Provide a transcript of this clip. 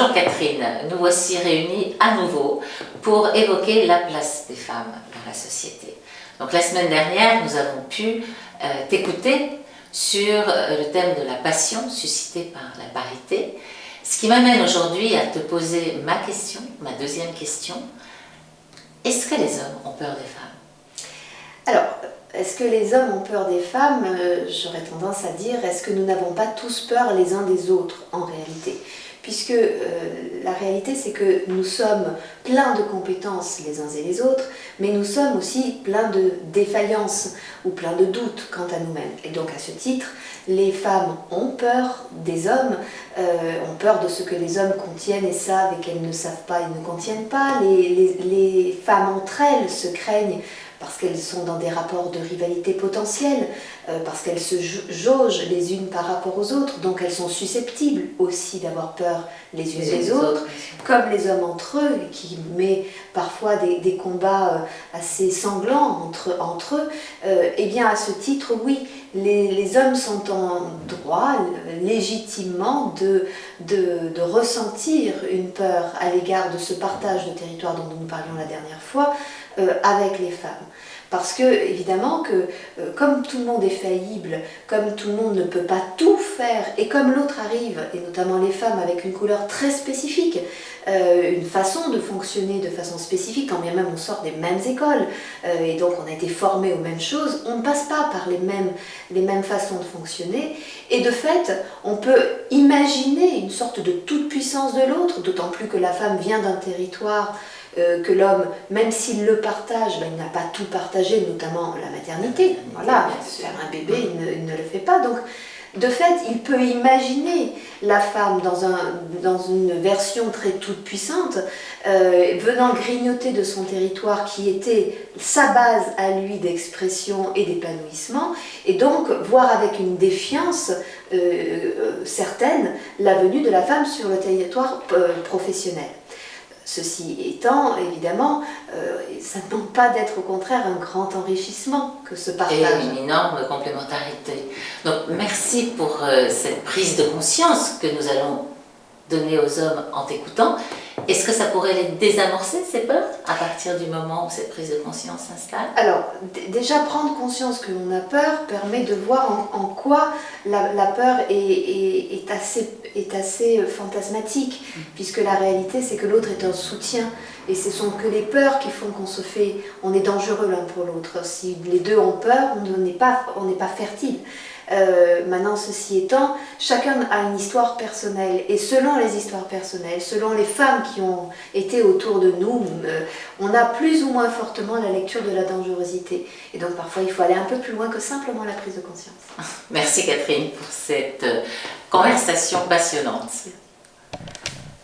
Bonjour Catherine, nous voici réunis à nouveau pour évoquer la place des femmes dans la société. Donc la semaine dernière, nous avons pu t'écouter sur le thème de la passion suscitée par la parité, ce qui m'amène aujourd'hui à te poser ma question, ma deuxième question. Est-ce que les hommes ont peur des femmes? Alors, est-ce que les hommes ont peur des femmes? J'aurais tendance à dire, est-ce que nous n'avons pas tous peur les uns des autres en réalité? Puisque la réalité, c'est que nous sommes pleins de compétences les uns et les autres, mais nous sommes aussi pleins de défaillances ou pleins de doutes quant à nous-mêmes. Et donc à ce titre, les femmes ont peur des hommes, ont peur de ce que les hommes contiennent et savent et qu'elles ne savent pas et ne contiennent pas. Les femmes entre elles se craignent parce qu'elles sont dans des rapports de rivalité potentielle, parce qu'elles se jaugent les unes par rapport aux autres, donc elles sont susceptibles aussi d'avoir peur les unes des autres, comme les hommes entre eux, qui met parfois des combats assez sanglants entre eux. Eh bien à ce titre, oui, les hommes sont en droit, légitimement, de ressentir une peur à l'égard de ce partage de territoire dont nous parlions la dernière fois, avec les femmes. Parce que, évidemment, comme tout le monde est faillible, comme tout le monde ne peut pas tout faire, et comme l'autre arrive, et notamment les femmes, avec une couleur très spécifique, une façon de fonctionner de façon spécifique, quand bien même on sort des mêmes écoles, et donc on a été formés aux mêmes choses, on ne passe pas par les mêmes façons de fonctionner, et de fait, on peut imaginer une sorte de toute-puissance de l'autre, d'autant plus que la femme vient d'un territoire que l'homme, même s'il le partage, il n'a pas tout partagé, notamment la maternité. Voilà, faire un bébé, il ne le fait pas. Donc, de fait, il peut imaginer la femme dans une version très toute-puissante, venant grignoter de son territoire qui était sa base à lui d'expression et d'épanouissement, et donc voir avec une défiance certaine la venue de la femme sur le territoire professionnel. Ceci étant, évidemment, ça ne manque pas d'être au contraire un grand enrichissement que ce partage. Et une énorme complémentarité. Donc merci pour cette prise de conscience que nous allons donner aux hommes en t'écoutant. Est-ce que ça pourrait les désamorcer, ces peurs, à partir du moment où cette prise de conscience s'installe? Alors, déjà prendre conscience que l'on a peur permet de voir en quoi la peur est assez fantasmatique, puisque la réalité c'est que l'autre est un soutien, et ce sont que les peurs qui font on est dangereux l'un pour l'autre. Si les deux ont peur, on n'est pas fertile. Maintenant, ceci étant, chacun a une histoire personnelle, et selon les histoires personnelles, selon les femmes qui ont été autour de nous, on a plus ou moins fortement la lecture de la dangerosité. Et donc parfois il faut aller un peu plus loin que simplement la prise de conscience. Merci Catherine pour cette conversation passionnante. Merci.